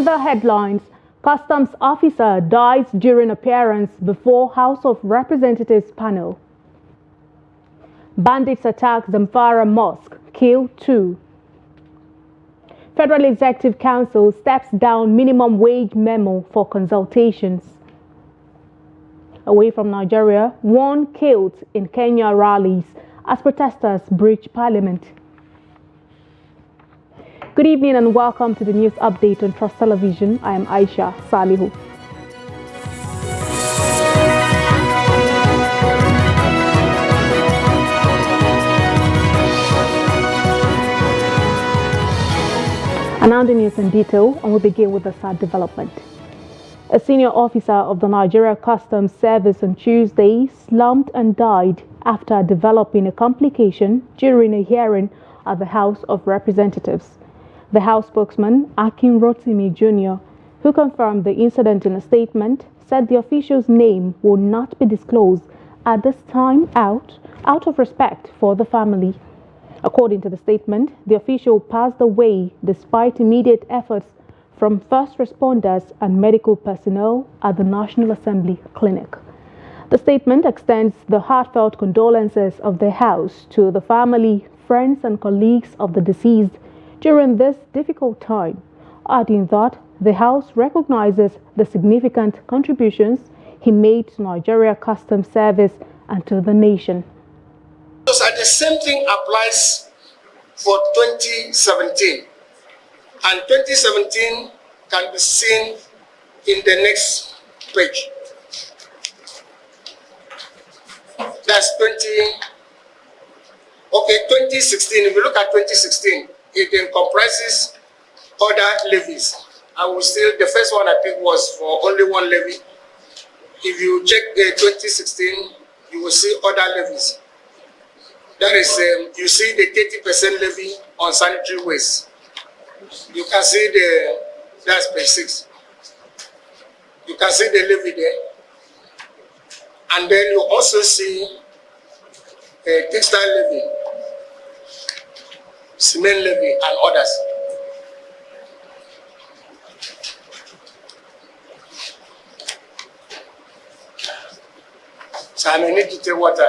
other headlines, Customs officer dies during appearance before House of Representatives panel. Bandits attack Zamfara Mosque, kill 2. Federal Executive Council steps down minimum wage memo for consultations. Away from Nigeria, 1 killed in Kenya rallies as protesters breach parliament. Good evening and welcome to the news update on Trust Television. I am Aisha Salihu. And now the news in detail, and we'll begin with the sad development. A senior officer of the Nigeria Customs Service on Tuesday slumped and died after developing a complication during a hearing at the House of Representatives. The House spokesman, Akin Rotimi Jr., who confirmed the incident in a statement, said the official's name will not be disclosed at this time out of respect for the family. According to the statement, the official passed away despite immediate efforts from first responders and medical personnel at the National Assembly Clinic. The statement extends the heartfelt condolences of the House to the family, friends and colleagues of the deceased during this difficult time, adding that the House recognizes the significant contributions he made to Nigeria Customs Service and to the nation. So the same thing applies for 2017, and 2017 can be seen in the next page. That's 2016. If you look at 2016, it then comprises other levies. The first one I picked was for only 1 levy. If you check the 2016, you will see other levies. That is, you see the 30% levy on sanitary waste. You can see that's page 6. You can see the levy there. And then you also see a textile levy, cement levy, and others. So I may need to take water.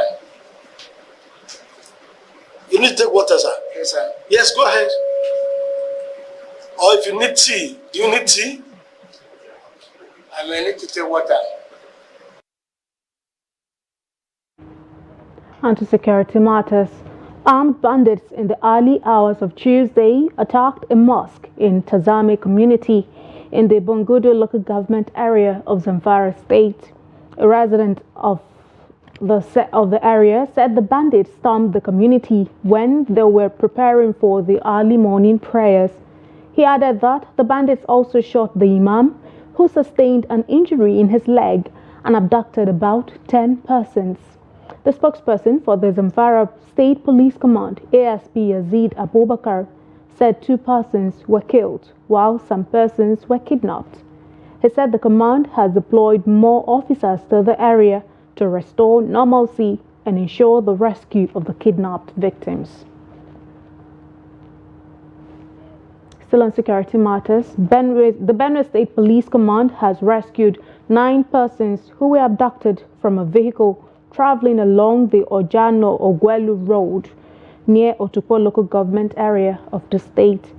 You need to take water, sir? Yes, sir. Yes, go ahead. Or if you need tea, do you need tea? I may need to take water. And to security matters, armed bandits in the early hours of Tuesday attacked a mosque in Tazame community in the Bungudu local government area of Zamfara state. A resident of the area said the bandits stormed the community when they were preparing for the early morning prayers. He added that the bandits also shot the imam, who sustained an injury in his leg, and abducted about 10 persons. The spokesperson for the Zamfara State Police Command, ASP Yazid Abubakar, said 2 persons were killed, while some persons were kidnapped. He said the command has deployed more officers to the area to restore normalcy and ensure the rescue of the kidnapped victims. Still on security matters, the Benue State Police Command has rescued 9 persons who were abducted from a vehicle traveling along the Ojano-Ogwelu Road near Otukpo local government area of the state.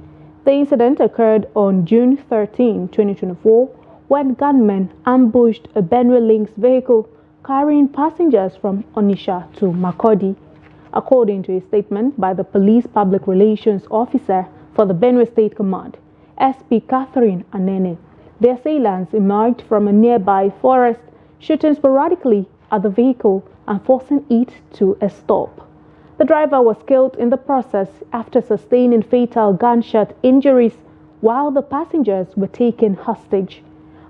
The incident occurred on June 13, 2024, when gunmen ambushed a Benue Links vehicle carrying passengers from Onitsha to Makurdi. According to a statement by the police public relations officer for the Benue State Command, SP Catherine Anene, the assailants emerged from a nearby forest, shooting sporadically at the vehicle and forcing it to a stop. The driver was killed in the process after sustaining fatal gunshot injuries while the passengers were taken hostage.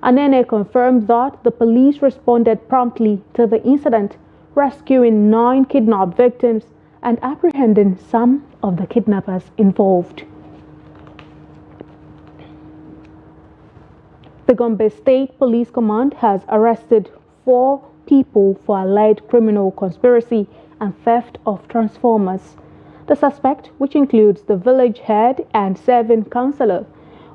Anene confirmed that the police responded promptly to the incident, rescuing 9 kidnapped victims and apprehending some of the kidnappers involved. The Gombe State Police Command has arrested 4 people for alleged criminal conspiracy and theft of transformers. The suspect, which includes the village head and 7 councillor,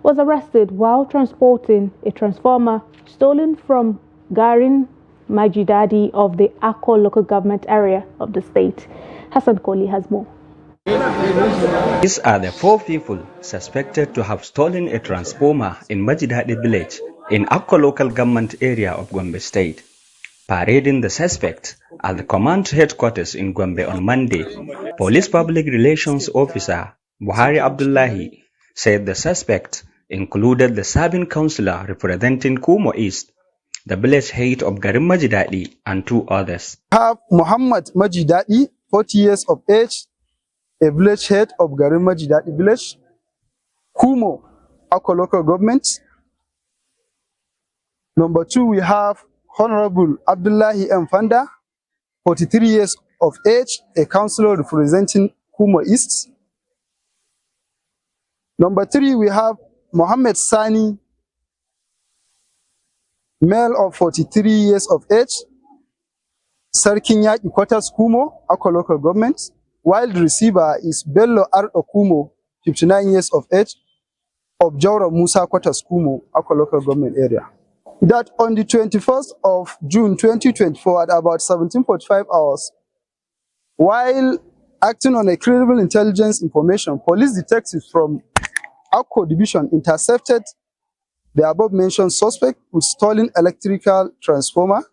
was arrested while transporting a transformer stolen from Garin Majidadi of the Akko local government area of the state. Hassan Koli has more. These are the 4 people suspected to have stolen a transformer in Majidadi village in Akko local government area of Gombe state. Parading the suspects at the command headquarters in Gombe on Monday, Police Public Relations Officer Buhari Abdullahi said the suspects included the serving councillor representing Kumo East, the village head of Garin Majidadi, and 2 others. Have Muhammad Majidadi, 40 years of age, a village head of Garin Majidadi village, Kumo, Akko local government. Number 2, we have Honorable Abdullahi M. Fanda, 43 years of age, a councillor representing Kumo East. Number 3, we have Mohammed Sani, male of 43 years of age, Sarkinya Ikotas Kumo, Akko local government, while the receiver is Bello Ardo Kumo, 59 years of age, of Jaura Musa Kwatas Kumo, Akko local government area. That on the 21st of June 2024 at about 17:45 hours, while acting on a credible intelligence information, police detectives from Akko division intercepted the above-mentioned suspect with stolen electrical transformer,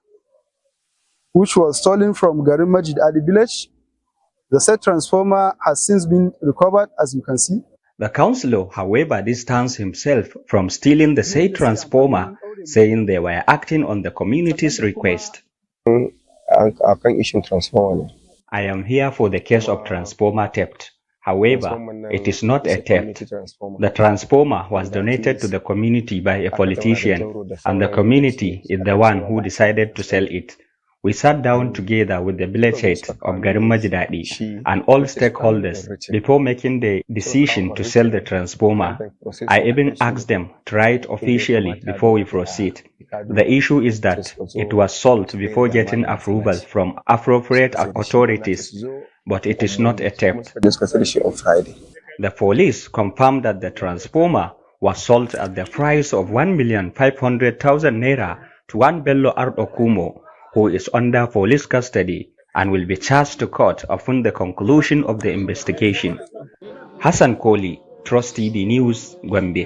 which was stolen from Garin Majidadi village. The said transformer has since been recovered, as you can see. The councillor, however, distanced himself from stealing the said transformer, saying they were acting on the community's request. I am here for the case of transformer theft. However, it is not a theft. The transformer was donated to the community by a politician, and the community is the one who decided to sell it. We sat down together with the village head of Garin Majidadi and all stakeholders before making the decision to sell the transformer. I even asked them to write officially before we proceed. The issue is that it was sold before getting approval from appropriate authorities, but it is not a theft. The police confirmed that the transformer was sold at the price of 1,500,000 naira to one Bello Ardo Kumo, who is under police custody and will be charged to court upon the conclusion of the investigation. Hassan Koli, Trust TV News, Gombe.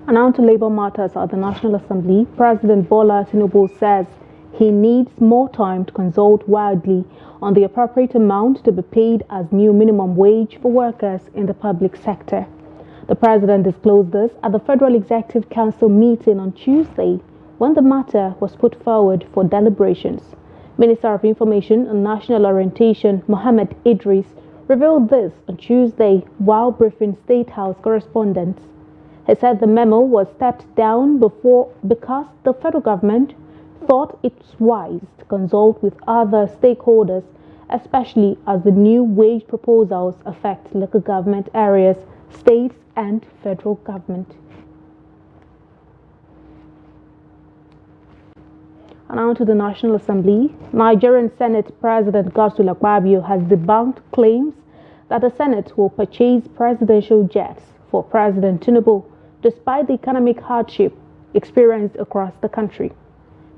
And on to Labour matters at the National Assembly, President Bola Tinubu says he needs more time to consult widely on the appropriate amount to be paid as new minimum wage for workers in the public sector. The President disclosed this at the Federal Executive Council meeting on Tuesday, when the matter was put forward for deliberations. Minister of Information and National Orientation Mohammed Idris revealed this on Tuesday while briefing State House correspondents. He said the memo was stepped down because the federal government thought it's wise to consult with other stakeholders, especially as the new wage proposals affect local government areas, states and federal government. And on to the National Assembly, Nigerian Senate President Godswill Akpabio has debunked claims that the Senate will purchase presidential jets for President Tinubu, despite the economic hardship experienced across the country.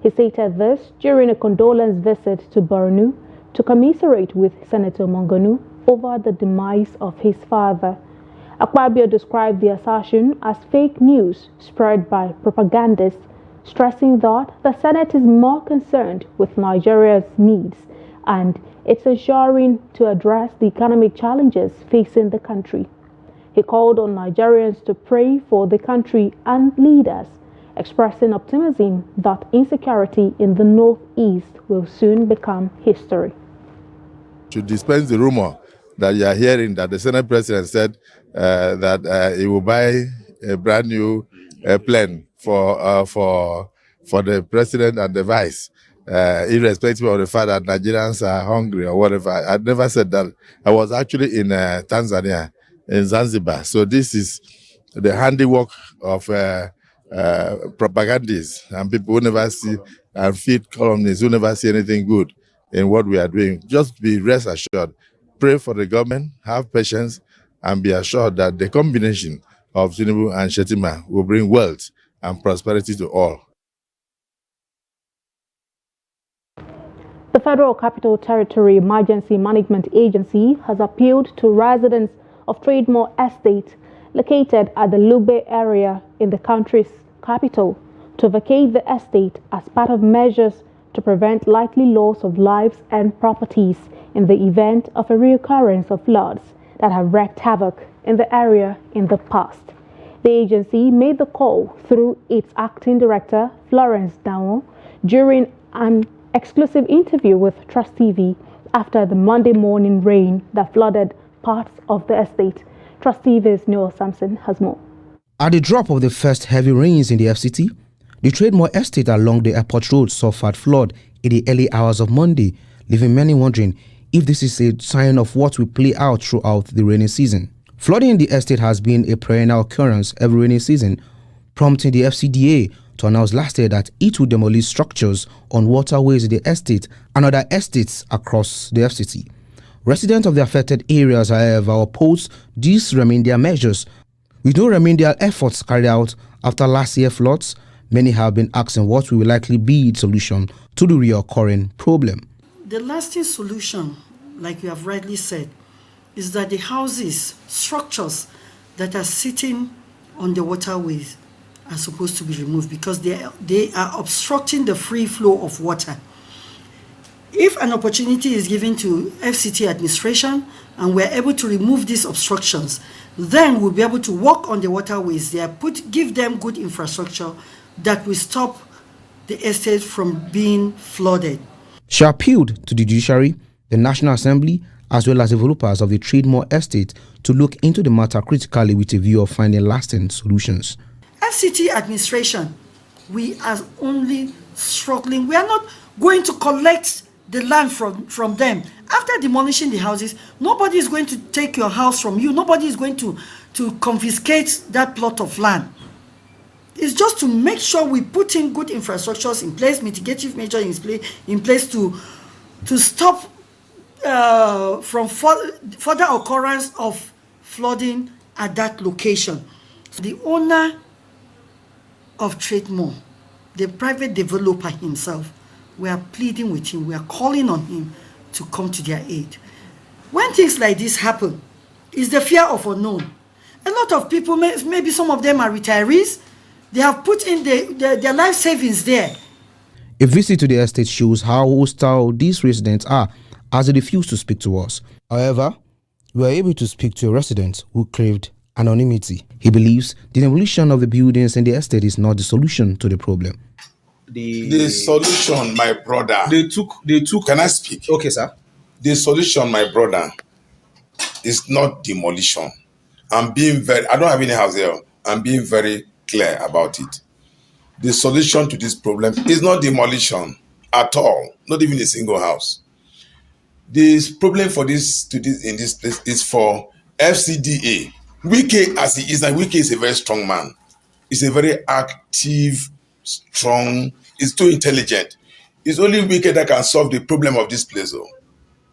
He stated this during a condolence visit to Borno to commiserate with Senator Mongonu over the demise of his father. Akpabio described the assertion as fake news spread by propagandists, stressing that the Senate is more concerned with Nigeria's needs and its ensuring to address the economic challenges facing the country. He called on Nigerians to pray for the country and leaders, expressing optimism that insecurity in the northeast will soon become history. To dispense the rumor that you are hearing that the Senate President said that he will buy a brand new plane for the President and the Vice, irrespective of the fact that Nigerians are hungry or whatever. I never said that. I was actually in Tanzania, in Zanzibar. So this is the handiwork of propagandists and people who never see, and feed columnists who never see anything good in what we are doing. Just be rest assured. Pray for the government, have patience, and be assured that the combination of Tinubu and Shetima will bring wealth and prosperity to all. The Federal Capital Territory Emergency Management Agency has appealed to residents of Trademore Estate, located at the Lugbe area in the country's capital, to vacate the estate as part of measures to prevent likely loss of lives and properties in the event of a reoccurrence of floods that have wreaked havoc in the area in the past. The agency made the call through its acting director, Florence Dao, during an exclusive interview with Trust TV after the Monday morning rain that flooded parts of the estate. Trust TV's Noel Sampson has more. At the drop of the first heavy rains in the FCT, the Trademore Estate along the airport road suffered flood in the early hours of Monday, leaving many wondering if this is a sign of what will play out throughout the rainy season. Flooding in the estate has been a perennial occurrence every rainy season, prompting the FCDA to announce last year that it would demolish structures on waterways in the estate and other estates across the FCT. Residents of the affected areas, however, oppose these remedial measures. With no remedial efforts carried out after last year's floods, many have been asking what will likely be the solution to the reoccurring problem. The lasting solution, like you have rightly said, is that the houses, structures that are sitting on the waterways are supposed to be removed because they are obstructing the free flow of water. If an opportunity is given to FCT administration and we're able to remove these obstructions, then we'll be able to walk on the waterways there, give them good infrastructure that will stop the estate from being flooded. She appealed to the judiciary, the National Assembly, as well as developers of the Trademore Estate to look into the matter critically with a view of finding lasting solutions. FCT administration, we are only struggling. We are not going to collect the land from them. After demolishing the houses, nobody is going to take your house from you. Nobody is going to confiscate that plot of land. It's just to make sure we put in good infrastructures in place, mitigative measures in place to stop from further occurrence of flooding at that location. The owner of Trademore, the private developer himself, we are pleading with him, we are calling on him to come to their aid. When things like this happen, it's the fear of unknown. A lot of people, maybe some of them are retirees, they have put in their life savings there. A visit to the estate shows how hostile these residents are as they refuse to speak to us. However, we were able to speak to a resident who craved anonymity. He believes the demolition of the buildings in the estate is not the solution to the problem. The solution, my brother. They took. Can I speak? Okay, sir. The solution, my brother, is not demolition. I don't have any house here. I'm being very clear about it. The solution to this problem is not demolition at all. Not even a single house. The problem in this place is for FCDA. Wike, as he is, and Wike is a very strong man. He's a very active, strong, he's too intelligent. It's only Wike that can solve the problem of this place, though.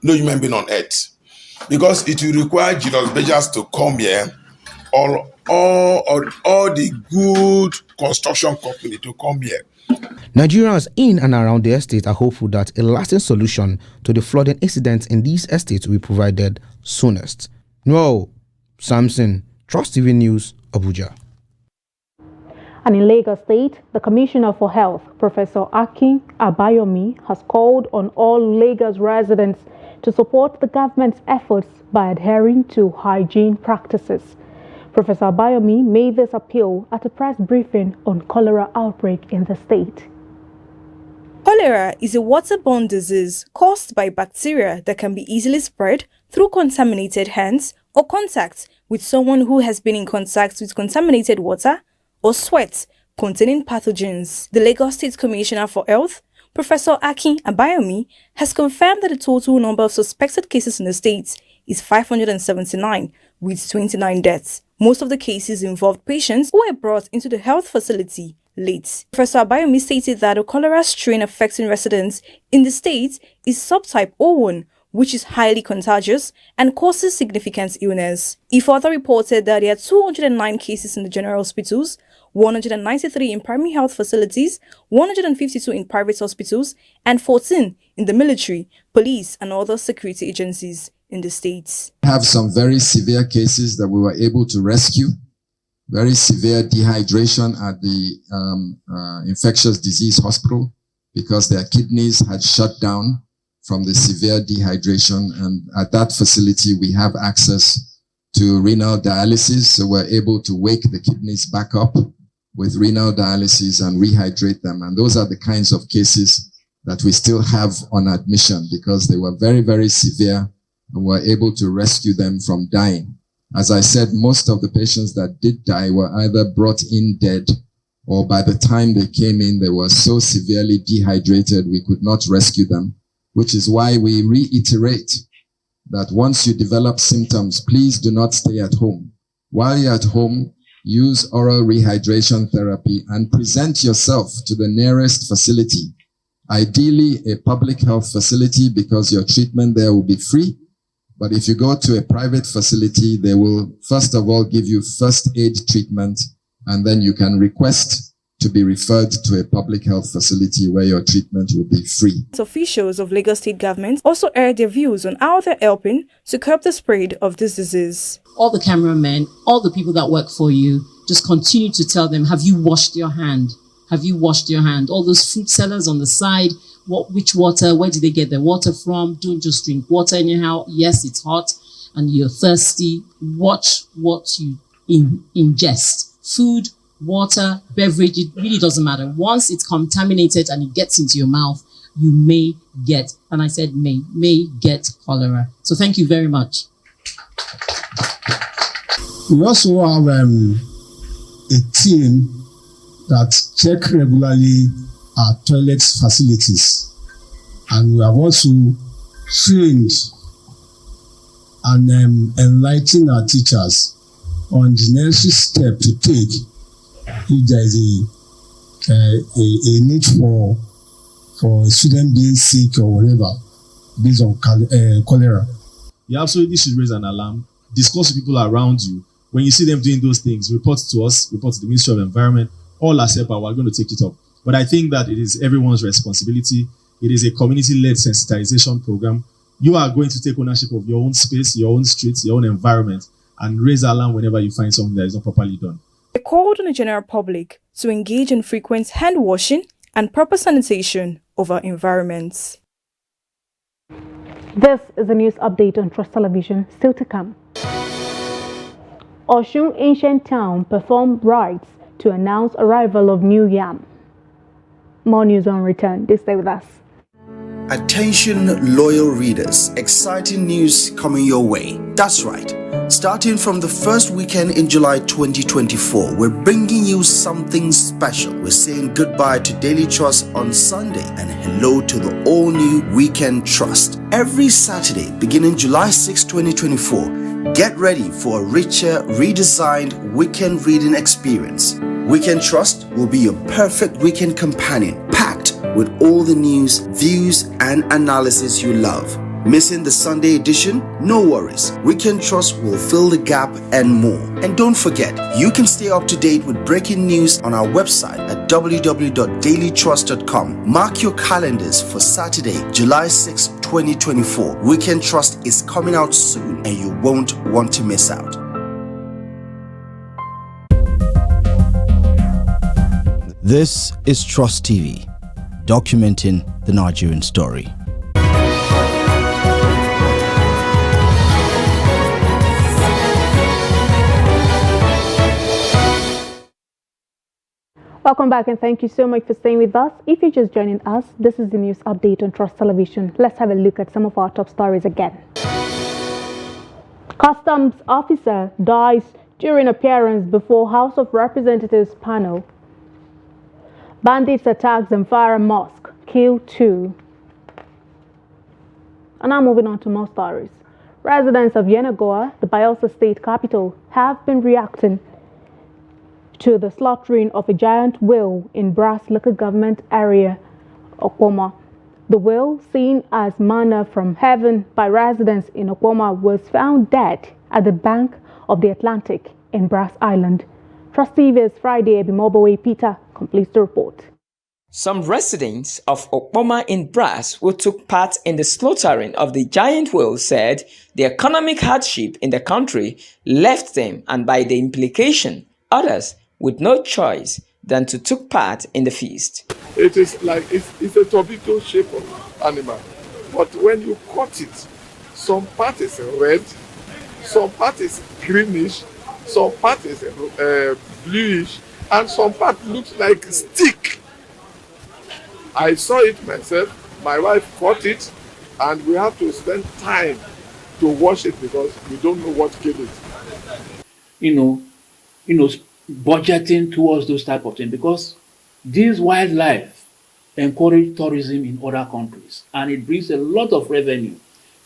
No human being on earth. Because it will require Julius Bejas to come here, all the good construction company to come here. Nigerians in and around the estate are hopeful that a lasting solution to the flooding incidents in these estates will be provided soonest. Noel Sampson, Trust TV News, Abuja. And in Lagos State, the Commissioner for Health, Professor Akin Abayomi, has called on all Lagos residents to support the government's efforts by adhering to hygiene practices. Professor Abayomi made this appeal at a press briefing on cholera outbreak in the state. Cholera is a waterborne disease caused by bacteria that can be easily spread through contaminated hands or contact with someone who has been in contact with contaminated water or sweat containing pathogens. The Lagos State Commissioner for Health, Professor Akin Abayomi, has confirmed that the total number of suspected cases in the state is 579, with 29 deaths. Most of the cases involved patients who were brought into the health facility late. Professor Abayomi stated that the cholera strain affecting residents in the state is subtype O1, which is highly contagious and causes significant illness. He further reported that there are 209 cases in the general hospitals, 193 in primary health facilities, 152 in private hospitals, and 14 in the military, police, and other security agencies in the states. We have some very severe cases that we were able to rescue. Very severe dehydration at the infectious disease hospital because their kidneys had shut down from the severe dehydration. And at that facility, we have access to renal dialysis. So we're able to wake the kidneys back up with renal dialysis and rehydrate them. And those are the kinds of cases that we still have on admission because they were very, very severe and we're able to rescue them from dying. As I said, most of the patients that did die were either brought in dead or by the time they came in, they were so severely dehydrated, we could not rescue them, which is why we reiterate that once you develop symptoms, please do not stay at home. While you're at home, use oral rehydration therapy and present yourself to the nearest facility, ideally a public health facility because your treatment there will be free. But if you go to a private facility, they will first of all give you first aid treatment, and then you can request to be referred to a public health facility where your treatment will be free. Officials of Lagos State government also aired their views on how they're helping to curb the spread of this disease. All the cameramen, all the people that work for you, just continue to tell them, have you washed your hand? Have you washed your hand? All those fruit sellers on the side, which water, where did they get their water from? Don't just drink water anyhow. Yes, it's hot and you're thirsty. Watch what you ingest. Food, water, beverage, it really doesn't matter. Once it's contaminated and it gets into your mouth, you may get, and I said may get cholera. So thank you very much. We also have a team that check regularly our toilet facilities, and we have also trained and enlightened our teachers on the necessary step to take if there is a need for a student being sick or whatever based on cholera. You absolutely should raise an alarm, discuss with people around you. When you see them doing those things, report to us, report to the Ministry of Environment, all accept, we're going to take it up. But I think that it is everyone's responsibility. It is a community-led sensitization program. You are going to take ownership of your own space, your own streets, your own environment, and raise alarm whenever you find something that is not properly done. They called on the general public to engage in frequent hand washing and proper sanitation of our environments. This is a news update on Trust Television, still to come. Osun Ancient Town performed rites to announce arrival of new yam. More news on return. Do stay with us. Attention loyal readers, exciting news coming your way. That's right. Starting from the first weekend in July 2024, we're bringing you something special. We're saying goodbye to Daily Trust on Sunday and hello to the all-new Weekend Trust. Every Saturday, beginning July 6, 2024, get ready for a richer, redesigned weekend reading experience. Weekend Trust will be your perfect weekend companion, packed with all the news, views, and analysis you love. Missing the Sunday edition? No worries. Weekend Trust will fill the gap and more. And don't forget, you can stay up to date with breaking news on our website at www.dailytrust.com. Mark your calendars for Saturday, July 6, 2024. Weekend Trust is coming out soon and you won't want to miss out. This is Trust TV, documenting the Nigerian story. Welcome back and thank you so much for staying with us. If you're just joining us, this is the news update on Trust Television. Let's have a look at some of our top stories again. Customs officer dies during appearance before House of Representatives panel. Bandits attack Zamfara Mosque, kill 2. And now moving on to more stories. Residents of Yenagoa, the Bayelsa state capital, have been reacting to the slaughtering of a giant whale in Brass local government area, Okoma. The whale, seen as manna from heaven by residents in Okpoma, was found dead at the bank of the Atlantic in Brass Island. Trust TV's Friday Ebimobowe Peter completes the report. Some residents of Okpoma in Brass who took part in the slaughtering of the giant whale said the economic hardship in the country left them, and by the implication, others with no choice than to take part in the feast. It is like it's a torpedo shape of animal, but when you cut it, some part is red, some part is greenish, some part is bluish, and some part looks like stick. I saw it myself. My wife caught it, and we have to spend time to wash it because we don't know what killed it. You know, budgeting towards those type of things, because this wildlife encourage tourism in other countries and it brings a lot of revenue.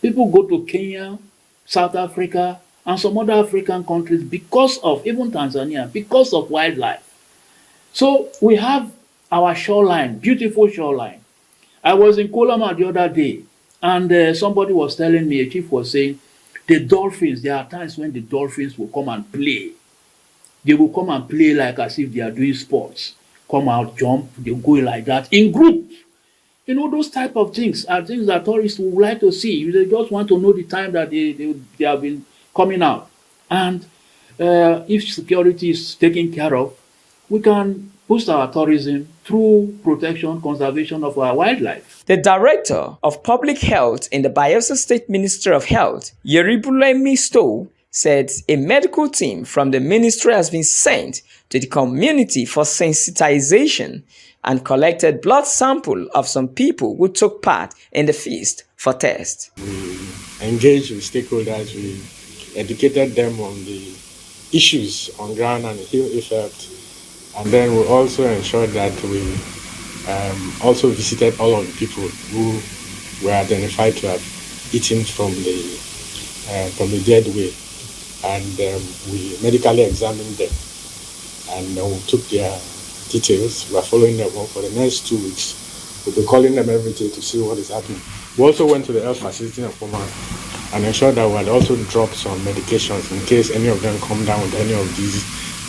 People go to Kenya, South Africa, and some other African countries because of, even Tanzania, because of wildlife. So we have our shoreline, beautiful shoreline. I was in Kolama the other day, and somebody was telling me, a chief was saying, the dolphins, there are times when the dolphins will come and play. They will come and play like as if they are doing sports. Come out, jump, they go like that in groups. You know, those type of things are things that tourists would like to see. They just want to know the time that they have been coming out. And if security is taken care of, we can boost our tourism through protection, conservation of our wildlife. The Director of Public Health in the Bayelsa State Ministry of Health, Yeribulemi Stowe, said a medical team from the ministry has been sent to the community for sensitization and collected blood sample of some people who took part in the feast for test. We engaged with stakeholders, we educated them on the issues on ground and health effect, and then we also ensured that we also visited all of the people who were identified to have eaten from the dead whale. And we medically examined them, and we took their details. We are following them up for the next 2 weeks. We'll be calling them every day to see what is happening. We also went to the health facility in Okpoma and ensured that we had also dropped some medications in case any of them come down with any of these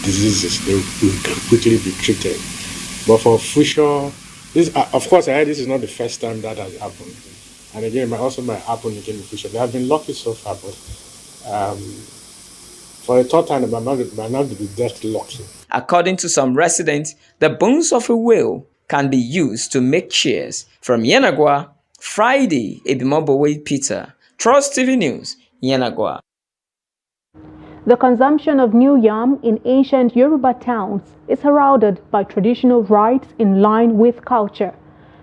diseases. They will quickly be treated. But for future, this, of course, I heard this is not the first time that has happened. And again, it also might happen again in the future. They have been lucky so far, but for a third time, it might not be that lucky. According to some residents, the bones of a whale can be used to make cheers. From Yenagwa, Friday, Ebimobowe Peter, Trust TV News, Yenagwa. The consumption of new yam in ancient Yoruba towns is heralded by traditional rites in line with culture.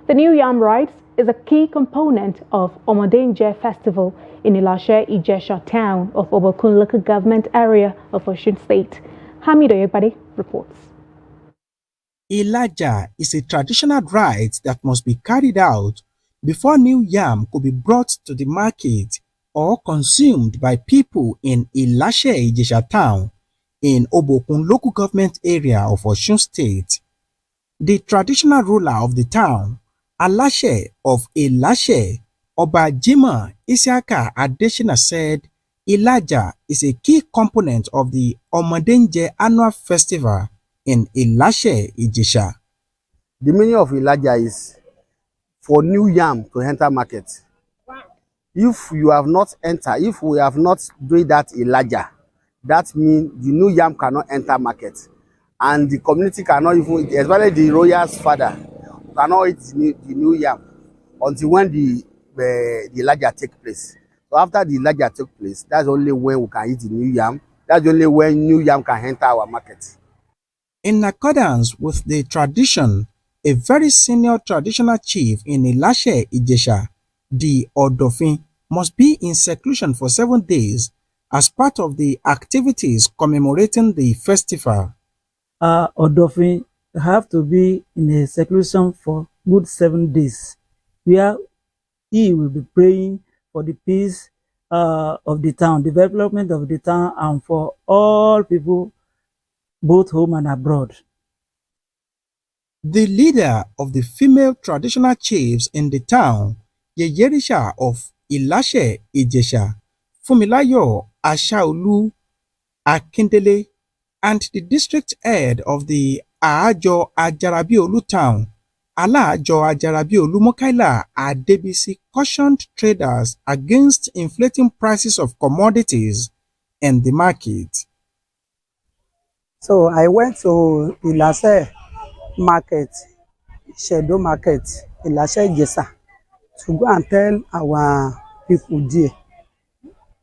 The new yam rites is a key component of Omodenje Festival in Ilashe Ijesha town of Obokun local government area of Osun State. Hamido Yegbade reports. Ilaja is a traditional rite that must be carried out before new yam could be brought to the market or consumed by people in Ilashe Ijesha town in Obokun local government area of Osun State. The traditional ruler of the town, Alashe of Ilashe, Oba Jima Isiaka Adeshina, said Ilaja is a key component of the Omodenje annual festival in Ilashe Ijesha. The meaning of Ilaja is for new yam to enter market. If you have not entered, if we have not doing that Ilaja, that means the new yam cannot enter market. And the community cannot even, especially the royal's father, cannot eat the new yam until when the Ilaja take place. So after the Ilaja took place, that's only when we can eat the new yam. That's only when new yam can enter our market. In accordance with the tradition, a very senior traditional chief in Ilashe Ijesha, the Odofin, must be in seclusion for 7 days as part of the activities commemorating the festival. Odofin have to be in a seclusion for good 7 days, where he will be praying for the peace of the town, development of the town, and for all people, both home and abroad. The leader of the female traditional chiefs in the town, Yeyerisha of Ilashe Ijesha, Fumilayo Ashaolu Akindele, and the district head of the Ajo Ajarabiolu town, Alaajo Ajarabiolu Mokaila Adebisi, cautioned traders against inflating prices of commodities in the market. So I went to Ilashe market, Shedo market, Ilashe Jesa, to go and tell our people there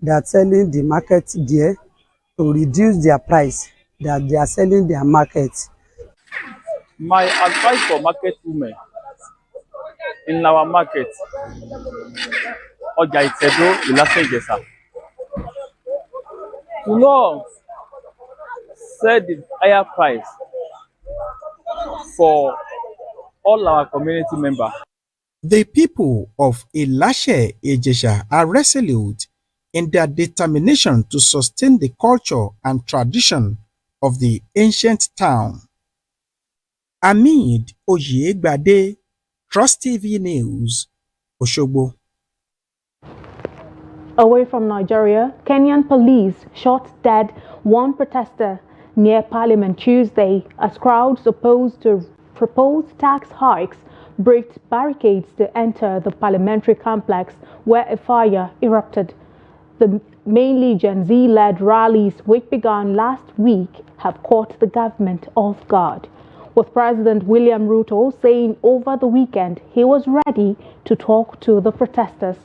that are selling the market there to reduce their price that they are selling their market. My advice for market women in our market, Oja Itedo, Ilashe Jesa, to not set the higher price for all our community members. The people of Ilashe Ijesha are resolute in their determination to sustain the culture and tradition of the ancient town. Amid Oyegbade, Trust TV News, Osogbo. Away from Nigeria, Kenyan police shot dead one protester near Parliament Tuesday as crowds opposed to proposed tax hikes breached barricades to enter the parliamentary complex where a fire erupted. The mainly Gen Z-led rallies which began last week have caught the government off guard, with President William Ruto saying over the weekend he was ready to talk to the protesters.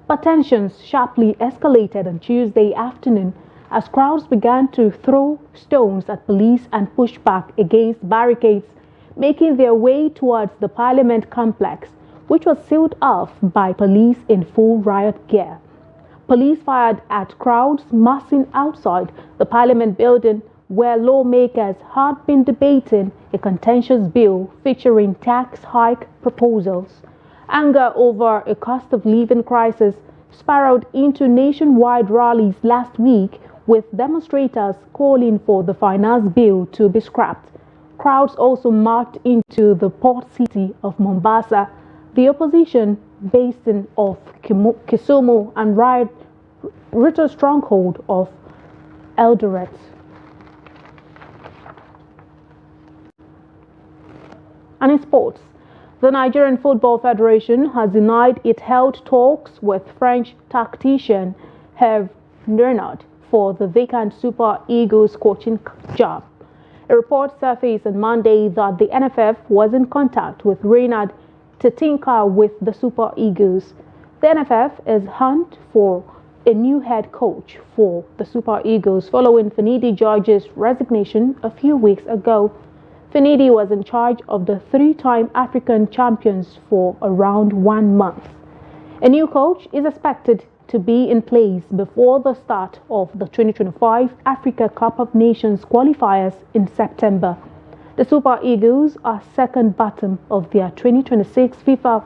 But tensions sharply escalated on Tuesday afternoon as crowds began to throw stones at police and push back against barricades, making their way towards the Parliament complex, which was sealed off by police in full riot gear. Police fired at crowds massing outside the Parliament building where lawmakers had been debating a contentious bill featuring tax hike proposals. Anger over a cost of living crisis spiraled into nationwide rallies last week, with demonstrators calling for the finance bill to be scrapped. Crowds also marched into the port city of Mombasa, the opposition basin of Kisumu, and Ruto's stronghold of Eldoret. And in sports, the Nigerian Football Federation has denied it held talks with French tactician Hervé Renard for the vacant Super Eagles coaching job. A report surfaced on Monday that the NFF was in contact with Renard to tinker with the Super Eagles. The NFF is hunt for a new head coach for the Super Eagles following Finidi George's resignation a few weeks ago. Finidi was in charge of the three-time African champions for around 1 month. A new coach is expected to be in place before the start of the 2025 Africa Cup of Nations qualifiers in September. The Super Eagles are second bottom of their 2026 FIFA.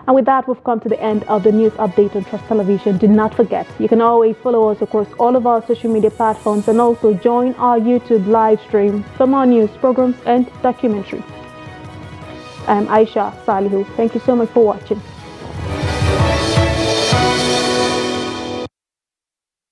And with that, we've come to the end of the news update on Trust Television. Do not forget, you can always follow us across all of our social media platforms and also join our YouTube live stream for more news, programs, and documentaries. I'm Aisha Salihu. Thank you so much for watching.